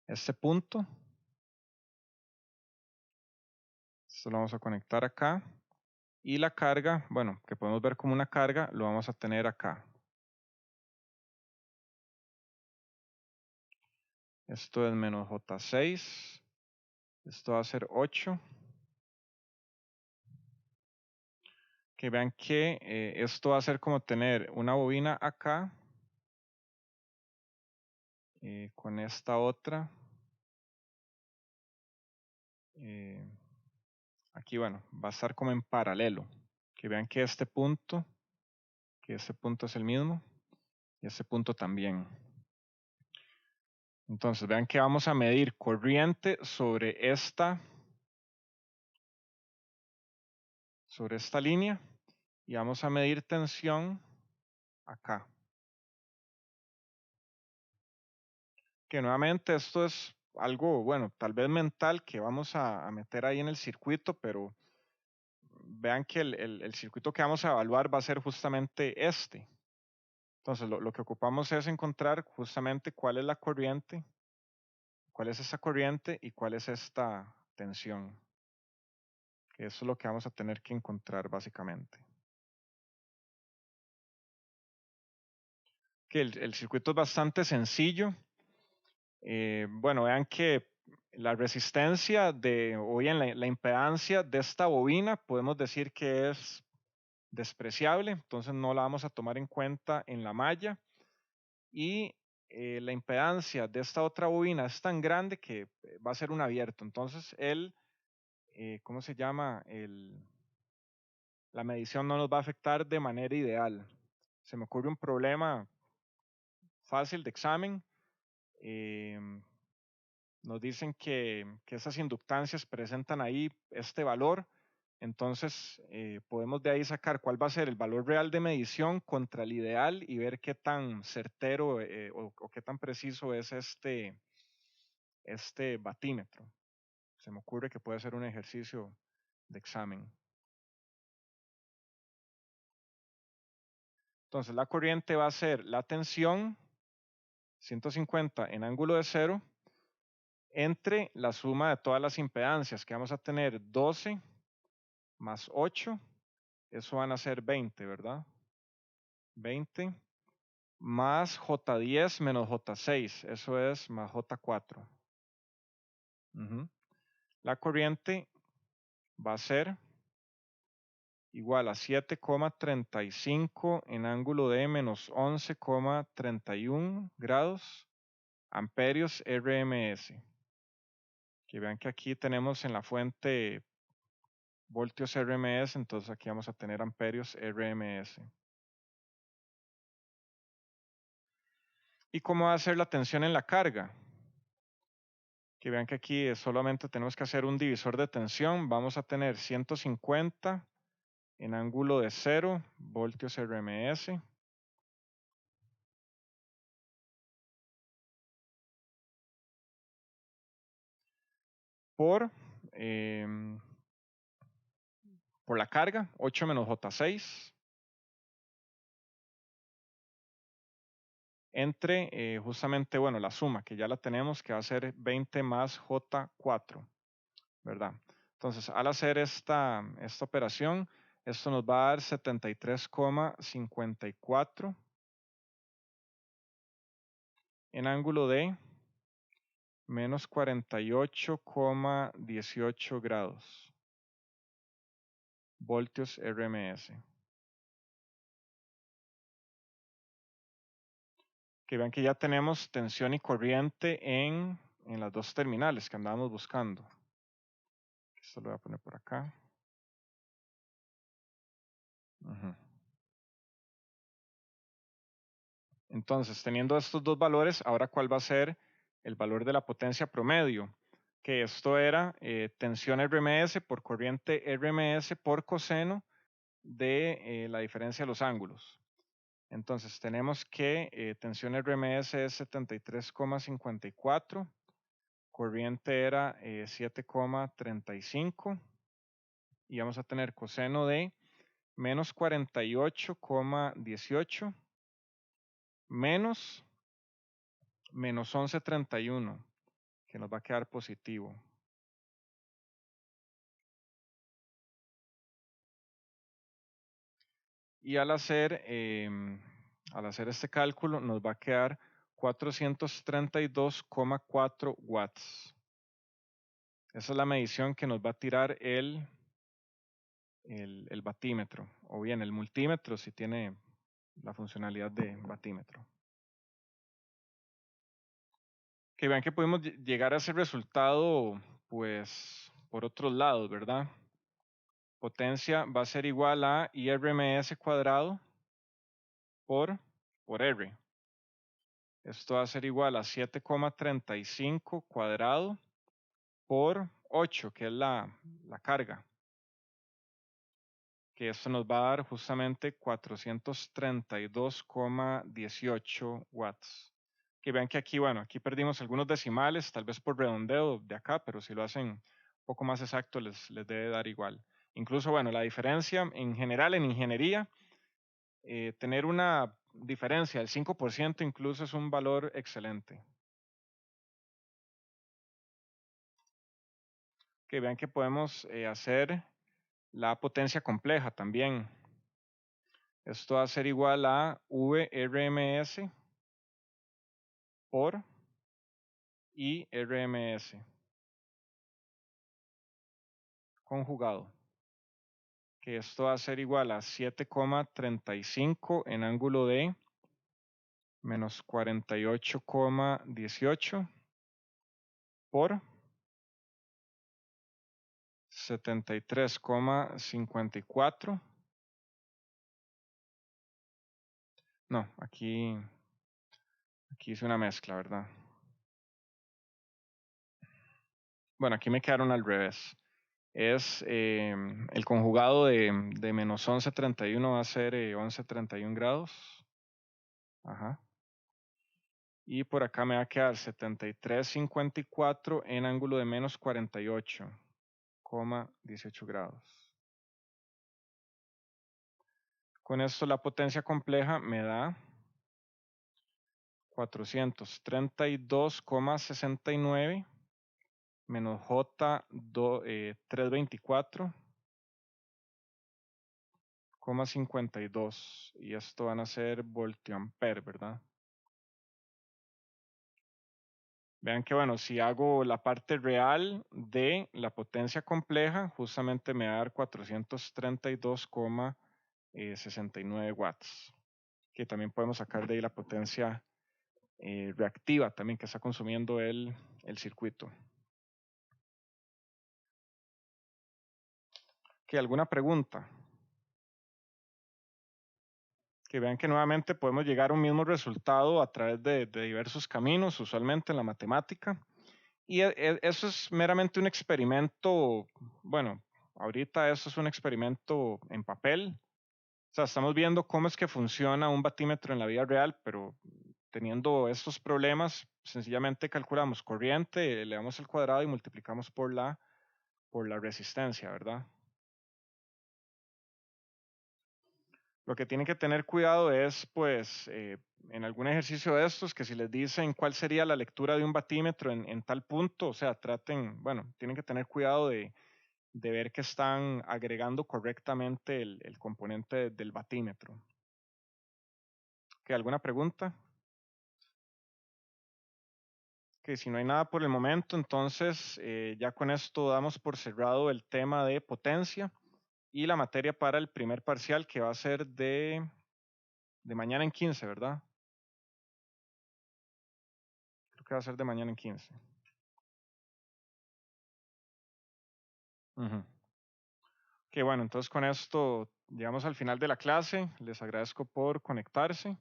este punto. Esto lo vamos a conectar acá. Y la carga, bueno, que podemos ver como una carga, lo vamos a tener acá. Esto es menos J6. Esto va a ser 8. Que vean que esto va a ser como tener una bobina acá. Con esta otra. Aquí, bueno, va a estar como en paralelo. Que vean que este punto es el mismo. Y este punto también. Entonces, vean que vamos a medir corriente sobre esta línea. Y vamos a medir tensión acá. Que nuevamente esto es algo, bueno, tal vez mental que vamos a meter ahí en el circuito, pero vean que el circuito que vamos a evaluar va a ser justamente este. Entonces, lo que ocupamos es encontrar justamente cuál es la corriente, cuál es esa corriente y cuál es esta tensión. Que eso es lo que vamos a tener que encontrar básicamente. Que el circuito es bastante sencillo. Bueno, vean que la resistencia o bien la impedancia de esta bobina podemos decir que es despreciable, entonces no la vamos a tomar en cuenta en la malla. Y la impedancia de esta otra bobina es tan grande que va a ser un abierto. Entonces ¿cómo se llama? La medición no nos va a afectar de manera ideal. Se me ocurre un problema fácil de examen. nos dicen que esas inductancias presentan ahí este valor. Entonces, podemos de ahí sacar cuál va a ser el valor real de medición contra el ideal y ver qué tan certero o qué tan preciso es este batímetro. Se me ocurre que puede ser un ejercicio de examen. Entonces, la corriente va a ser la tensión, 150 en ángulo de 0, entre la suma de todas las impedancias, que vamos a tener 12 más 8, eso van a ser 20, ¿verdad? 20 más J10 menos J6, eso es más J4. La corriente va a ser igual a 7,35 en ángulo de menos 11,31 grados amperios RMS. Que vean que aquí tenemos en la fuente voltios RMS, entonces aquí vamos a tener amperios RMS. ¿Y cómo va a ser la tensión en la carga? Que vean que aquí solamente tenemos que hacer un divisor de tensión. Vamos a tener 150 en ángulo de 0 voltios RMS. Por la carga, 8 menos J6. Entre justamente, bueno, la suma, que ya la tenemos, que va a ser 20 más J4, ¿verdad? Entonces, al hacer esta operación, esto nos va a dar 73,54 en ángulo de menos 48,18 grados voltios RMS. Que vean que ya tenemos tensión y corriente en las dos terminales que andábamos buscando. Esto lo voy a poner por acá. Entonces, teniendo estos dos valores, ahora ¿cuál va a ser el valor de la potencia promedio? Que esto era tensión RMS por corriente RMS por coseno de la diferencia de los ángulos. Entonces, tenemos que tensión RMS es 73,54, corriente era 7,35 y vamos a tener coseno de menos 48,18 menos 11,31, que nos va a quedar positivo. Y al hacer este cálculo nos va a quedar 432,4 watts. Esa es la medición que nos va a tirar el batímetro, o bien el multímetro si tiene la funcionalidad de batímetro. Que vean que podemos llegar a ese resultado, pues, por otros lados, ¿verdad? Potencia va a ser igual a IRMS cuadrado por R. Esto va a ser igual a 7,35 cuadrado por 8, que es la carga. Que esto nos va a dar justamente 432,18 watts. Que vean que aquí, bueno, aquí perdimos algunos decimales, tal vez por redondeo de acá, pero si lo hacen un poco más exacto les debe dar igual. Incluso, bueno, la diferencia en general en ingeniería, tener una diferencia del 5% incluso es un valor excelente. Que vean que podemos hacer la potencia compleja también. Esto va a ser igual a VRMS por IRMS conjugado. Que esto va a ser igual a 7,35 en ángulo de menos 48,18 por 73,54. No, aquí hice una mezcla, ¿verdad? Bueno, aquí me quedaron al revés. Es el conjugado de menos 11,31 va a ser 11,31 grados. Ajá. Y por acá me va a quedar 73,54 en ángulo de menos 48,18 grados. Con esto la potencia compleja me da 432,69 menos J 324,52. Y esto van a ser voltiampere, ¿verdad? Vean que bueno, si hago la parte real de la potencia compleja, justamente me va a dar 432,69 watts. Que también podemos sacar de ahí la potencia reactiva también que está consumiendo el circuito. ¿Qué, alguna pregunta? Que vean que nuevamente podemos llegar a un mismo resultado a través de diversos caminos, usualmente en la matemática. Y eso es meramente un experimento, bueno, ahorita eso es un experimento en papel. O sea, estamos viendo cómo es que funciona un batímetro en la vida real, pero teniendo estos problemas, sencillamente calculamos corriente, le damos el cuadrado y multiplicamos por la resistencia, ¿verdad? Lo que tienen que tener cuidado es, pues, en algún ejercicio de estos, que si les dicen cuál sería la lectura de un batímetro en tal punto, o sea, traten, bueno, tienen que tener cuidado de ver que están agregando correctamente el componente del batímetro. ¿Qué, alguna pregunta? Que si no hay nada por el momento, entonces ya con esto damos por cerrado el tema de potencia y la materia para el primer parcial que va a ser de mañana en 15, ¿verdad? Creo que va a ser de mañana en 15. Que bueno, entonces con esto llegamos al final de la clase. Les agradezco por conectarse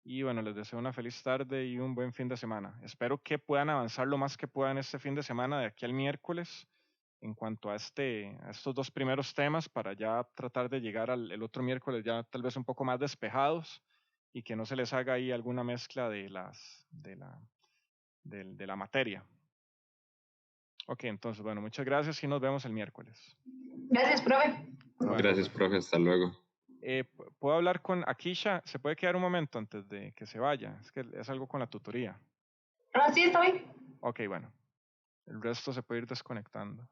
y bueno, les deseo una feliz tarde y un buen fin de semana. Espero que puedan avanzar lo más que puedan este fin de semana de aquí al miércoles en cuanto a estos dos primeros temas para ya tratar de llegar el otro miércoles ya tal vez un poco más despejados y que no se les haga ahí alguna mezcla de la materia. Ok, entonces bueno, muchas gracias y nos vemos el miércoles. Gracias, profe. Bueno, Gracias, profe. Hasta luego. ¿Puedo hablar con Akisha? ¿Se puede quedar un momento antes de que se vaya? Es que es algo con la tutoría. Ah, sí, está bien. Ok, bueno. El resto se puede ir desconectando.